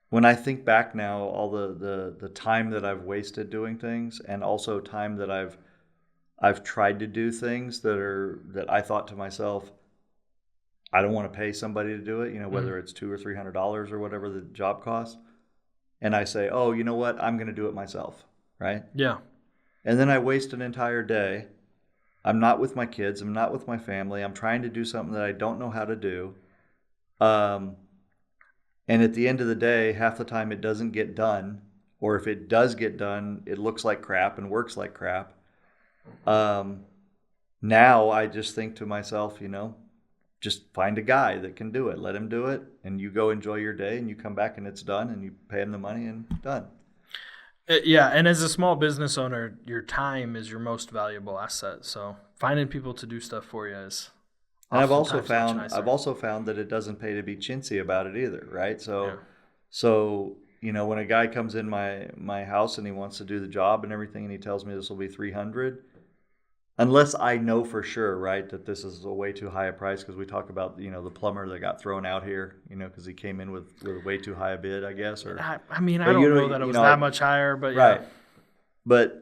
when I think back now, all the time that I've wasted doing things, and also time that I've tried to do things that I thought to myself, I don't want to pay somebody to do it, whether it's $200 or $300 or whatever the job costs. And I say, oh, you know what? I'm going to do it myself, right? Yeah. And then I waste an entire day. I'm not with my kids. I'm not with my family. I'm trying to do something that I don't know how to do. And at the end of the day, half the time it doesn't get done. Or if it does get done, it looks like crap and works like crap. Now I just think to myself, just find a guy that can do it. Let him do it. And you go enjoy your day and you come back and it's done and you pay him the money and done. Yeah, and as a small business owner, your time is your most valuable asset. So finding people to do stuff for you is. And I've also oftentimes found that it doesn't pay to be chintzy about it either, right? Yeah. So when a guy comes in my house and he wants to do the job and everything, and he tells me this will be $300, unless I know for sure, right, that this is a way too high a price, because we talk about the plumber that got thrown out here, because he came in with way too high a bid, I guess. Or I don't know that it was that much higher, but yeah. Right.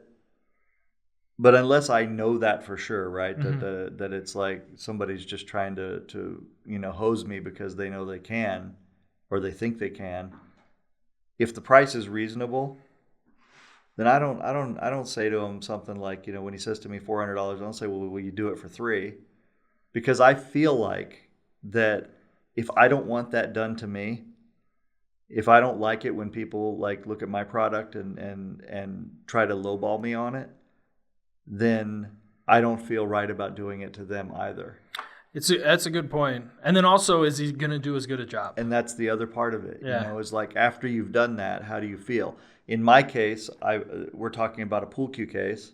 But unless I know that for sure, right, that it's like somebody's just trying to hose me because they know they can, or they think they can. If the price is reasonable, then I don't say to him something like, when he says to me $400, I don't say, well, will you do it for $300? Because I feel like that if I don't want that done to me, if I don't like it when people like look at my product and try to lowball me on it, then I don't feel right about doing it to them either. That's a good point. And then also, is he going to do as good a job? And that's the other part of it. Yeah. Is like, after you've done that, how do you feel? In my case, we're talking about a pool cue case,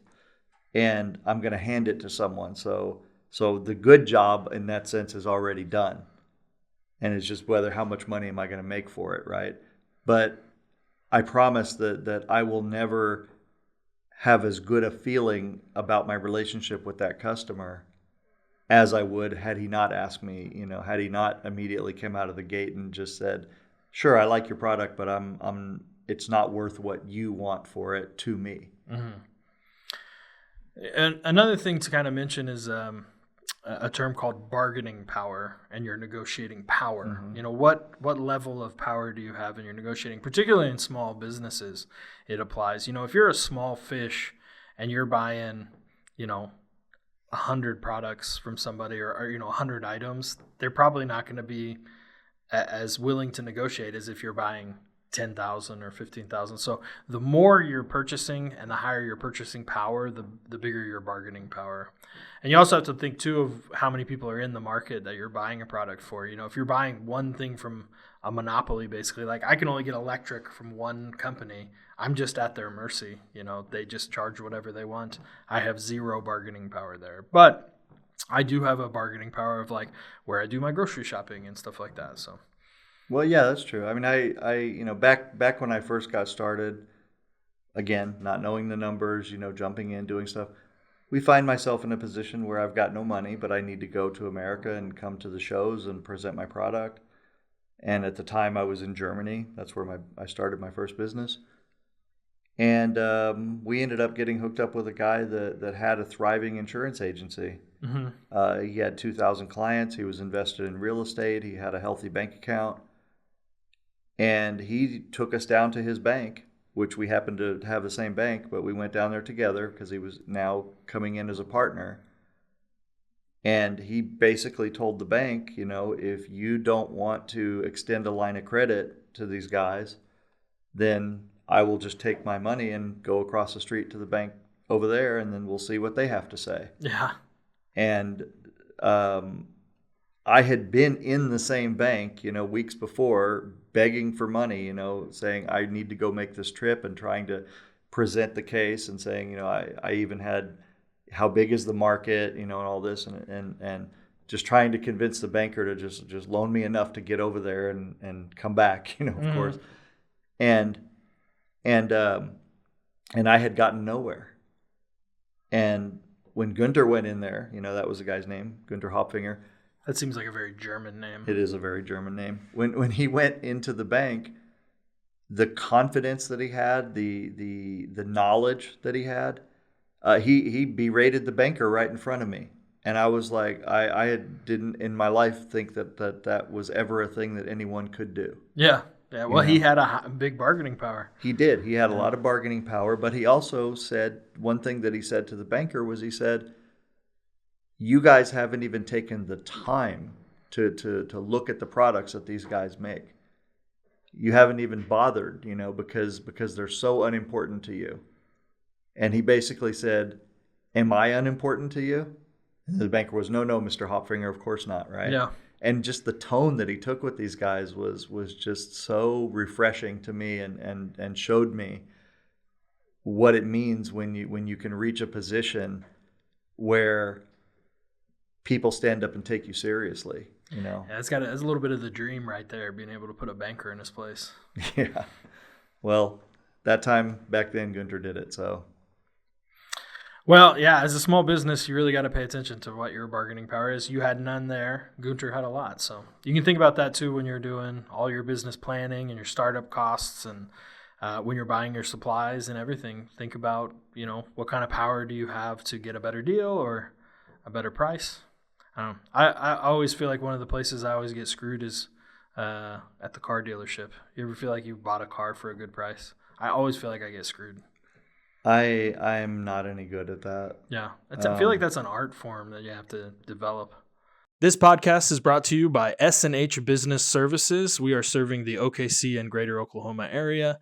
and I'm going to hand it to someone. So the good job in that sense is already done. And it's just how much money am I going to make for it, right? But I promise that I will never have as good a feeling about my relationship with that customer as I would had he not asked me, had he not immediately come out of the gate and just said, sure, I like your product, but it's not worth what you want for it to me. Mm-hmm. And another thing to kind of mention is a term called bargaining power and your negotiating power. Mm-hmm. What level of power do you have in your negotiating, particularly in small businesses? It applies. If you're a small fish and you're buying, 100 products from somebody or 100 items, they're probably not going to be as willing to negotiate as if you're buying 10,000 or 15,000. So the more you're purchasing and the higher your purchasing power, the bigger your bargaining power. And you also have to think too of how many people are in the market that you're buying a product for. If you're buying one thing from a monopoly, basically, like I can only get electric from one company, I'm just at their mercy. They just charge whatever they want. I have zero bargaining power there. But I do have a bargaining power of like where I do my grocery shopping and stuff like that. So. Well, yeah, that's true. I mean, I back when I first got started, again, not knowing the numbers, jumping in, doing stuff, we find myself in a position where I've got no money, but I need to go to America and come to the shows and present my product. And at the time I was in Germany. That's where I started my first business. And we ended up getting hooked up with a guy that had a thriving insurance agency. Mm-hmm. He had 2,000 clients. He was invested in real estate. He had a healthy bank account. And he took us down to his bank, which we happened to have the same bank, but we went down there together because he was now coming in as a partner. And he basically told the bank, if you don't want to extend a line of credit to these guys, then I will just take my money and go across the street to the bank over there, and then we'll see what they have to say. Yeah. And I had been in the same bank, weeks before, begging for money, saying I need to go make this trip and trying to present the case and saying, I even had how big is the market, and all this, and just trying to convince the banker to just loan me enough to get over there and come back, of Mm-hmm. course. And I had gotten nowhere. And when Gunter went in there, that was the guy's name, Gunter Hopfinger. That seems like a very German name. It is a very German name. When he went into the bank, the confidence that he had, the knowledge that he had, He berated the banker right in front of me. And I was like, I didn't in my life think that was ever a thing that anyone could do. Yeah. Yeah. Well, he had a big bargaining power. He did. He had a lot of bargaining power, but he also said one thing that he said to the banker was he said, you guys haven't even taken the time to look at the products that these guys make. You haven't even bothered, because they're so unimportant to you. And he basically said, am I unimportant to you? And the banker was, no, Mr. Hopfinger, of course not, right? Yeah. And just the tone that he took with these guys was just so refreshing to me and showed me what it means when you can reach a position where people stand up and take you seriously, Yeah, it's a little bit of the dream right there, being able to put a banker in his place. Yeah. Well, that time back then, Gunter did it, so. Well, yeah, as a small business, you really got to pay attention to what your bargaining power is. You had none there. Gunter had a lot. So you can think about that, too, when you're doing all your business planning and your startup costs and when you're buying your supplies and everything. Think about, what kind of power do you have to get a better deal or a better price? I always feel like one of the places I always get screwed is at the car dealership. You ever feel like you bought a car for a good price? I always feel like I get screwed. I'm not any good at that. Yeah. I feel like that's an art form that you have to develop. This podcast is brought to you by S&H Business Services. We are serving the OKC and greater Oklahoma area.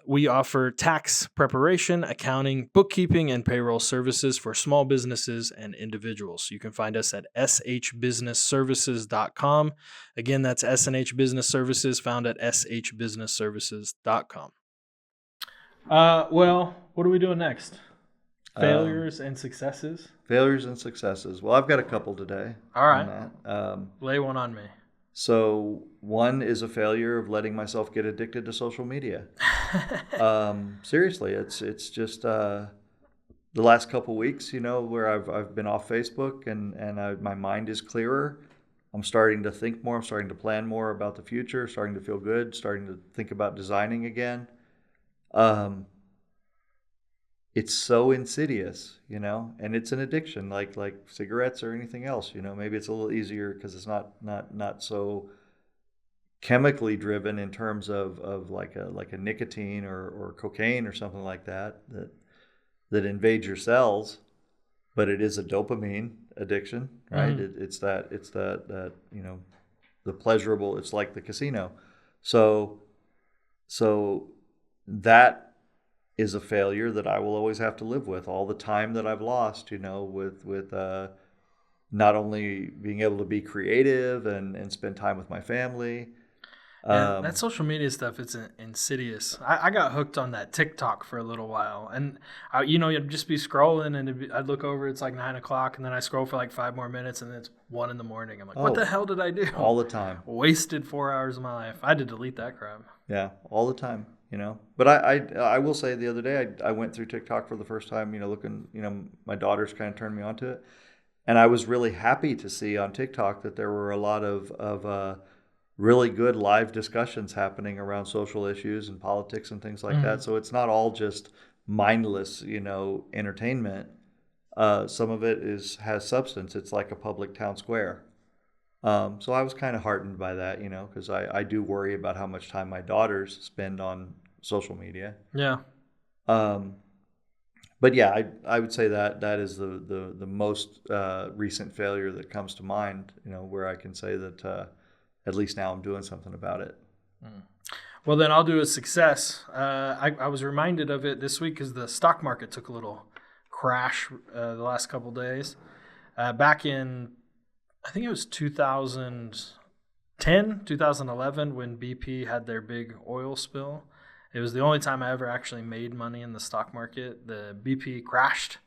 We offer tax preparation, accounting, bookkeeping, and payroll services for small businesses and individuals. You can find us at shbusinessservices.com. Again, that's S&H Business Services, found at shbusinessservices.com. Well, what are we doing next? Failures and successes? Failures and successes. Well, I've got a couple today. All right. On that. Lay one on me. So one is a failure of letting myself get addicted to social media. Seriously, it's just the last couple weeks, where I've been off Facebook and my mind is clearer. I'm starting to think more. I'm starting to plan more about the future. Starting to feel good. Starting to think about designing again. It's so insidious, and it's an addiction like cigarettes or anything else. Maybe it's a little easier because it's not so chemically driven in terms of like a nicotine or cocaine or something like that invades your cells, but it is a dopamine addiction, right? Mm. It's that the pleasurable. It's like the casino, so that is a failure that I will always have to live with. All the time that I've lost, with not only being able to be creative and spend time with my family. That social media stuff, it's insidious. I got hooked on that TikTok for a little while. And, you'd just be scrolling and I'd look over, it's like 9 o'clock, and then I scroll for like 5 more minutes and it's 1 a.m. I'm like, what the hell did I do? All the time. Wasted 4 hours of my life. I had to delete that crap. Yeah, all the time. But I will say the other day I went through TikTok for the first time, looking, my daughters kind of turned me onto it. And I was really happy to see on TikTok that there were a lot of really good live discussions happening around social issues and politics and things like that. So it's not all just mindless, entertainment. Some of it has substance. It's like a public town square. So I was kind of heartened by that, because I do worry about how much time my daughters spend on social media. Yeah. But yeah, I would say that is the most recent failure that comes to mind, where I can say that at least now I'm doing something about it. Well, then I'll do a success. I was reminded of it this week because the stock market took a little crash the last couple days. Back in, I think it was 2010, 2011, when BP had their big oil spill. It was the only time I ever actually made money in the stock market. The BP crashed.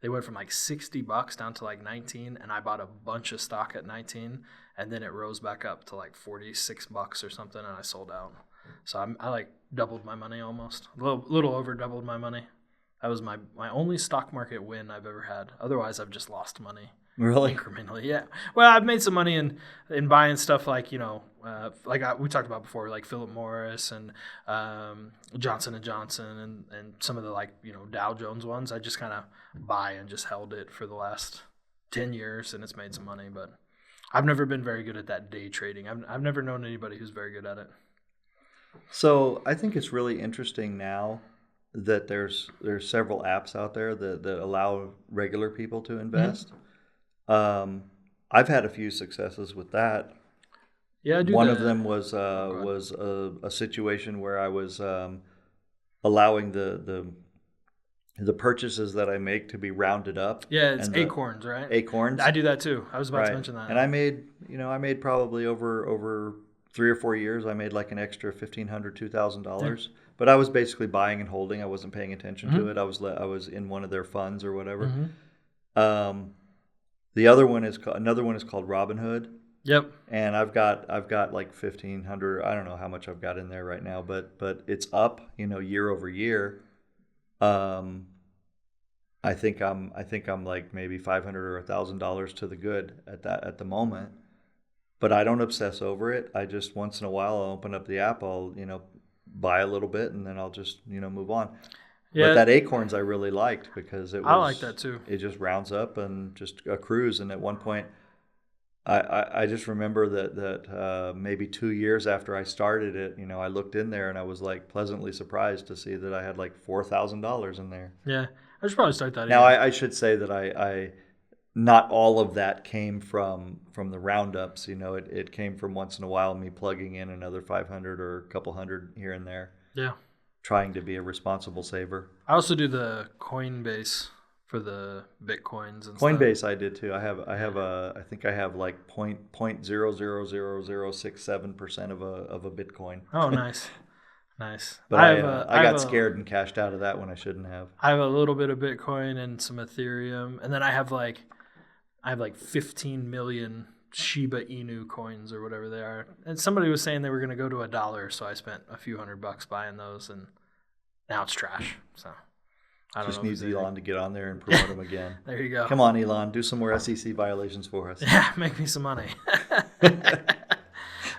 They went from like $60 down to like 19, and I bought a bunch of stock at 19, and then it rose back up to like $46 or something, and I sold out. So I like doubled my money almost, a little over doubled my money. That was my only stock market win I've ever had. Otherwise, I've just lost money. Really? Incrementally, yeah. Well, I've made some money in buying stuff like, we talked about before, like Philip Morris and Johnson & Johnson and some of the Dow Jones ones. I just kind of buy and just held it for the last 10 years, and it's made some money. But I've never been very good at that day trading. I've never known anybody who's very good at it. So I think it's really interesting now that there's several apps out there that allow regular people to invest. I've had a few successes with that. Yeah, I do. One of them was a situation where I was allowing the purchases that I make to be rounded up. Yeah, it's Acorns, right? Acorns. I do that too. I was about to mention that. And I made probably over 3 or 4 years, I made like an extra $1,500, $2,000. But I was basically buying and holding. I wasn't paying attention to it. I was in one of their funds or whatever. Another one is called Robinhood. Yep. And I've got like 1,500. I don't know how much I've got in there right now, but it's up, year over year. I think I'm like maybe $500 or $1,000 to the good at the moment. But I don't obsess over it. I just once in a while I'll open up the app. I'll buy a little bit and then I'll just move on. Yeah. But that Acorns I really liked because I like that too. It just rounds up and just accrues. And at one point, I just remember that maybe 2 years after I started it, I looked in there and I was like pleasantly surprised to see that I had like $4,000 in there. Yeah, I should probably start that. Now I should say that I not all of that came from the roundups. It came from once in a while me plugging in another 500 or a couple hundred here and there. Yeah. Trying to be a responsible saver. I also do the Coinbase for the Bitcoins and Coinbase stuff. I did too. I think I have like 0.000067% of a Bitcoin. Oh, nice. Nice. But I got scared and cashed out of that when I shouldn't have. I have a little bit of Bitcoin and some Ethereum, and then I have like 15 million Shiba Inu coins or whatever they are. And somebody was saying they were going to go to $1, so I spent a few $100 buying those, and now it's trash. So I don't know. Just needs Elon to get on there and promote them again. There you go. Come on, Elon, do some more SEC violations for us. Yeah, make me some money.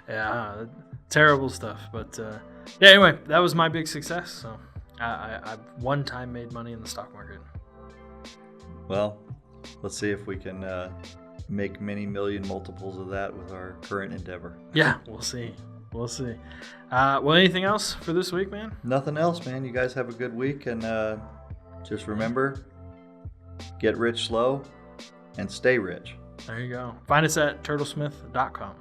Yeah, terrible stuff. But yeah, anyway, that was my big success. So I one time made money in the stock market. Well, let's see if we can make many million multiples of that with our current endeavor. Yeah, we'll see. Well, anything else for this week, man? Nothing else, man. You guys have a good week, and just remember, get rich slow and stay rich. There you go. Find us at turtlesmith.com.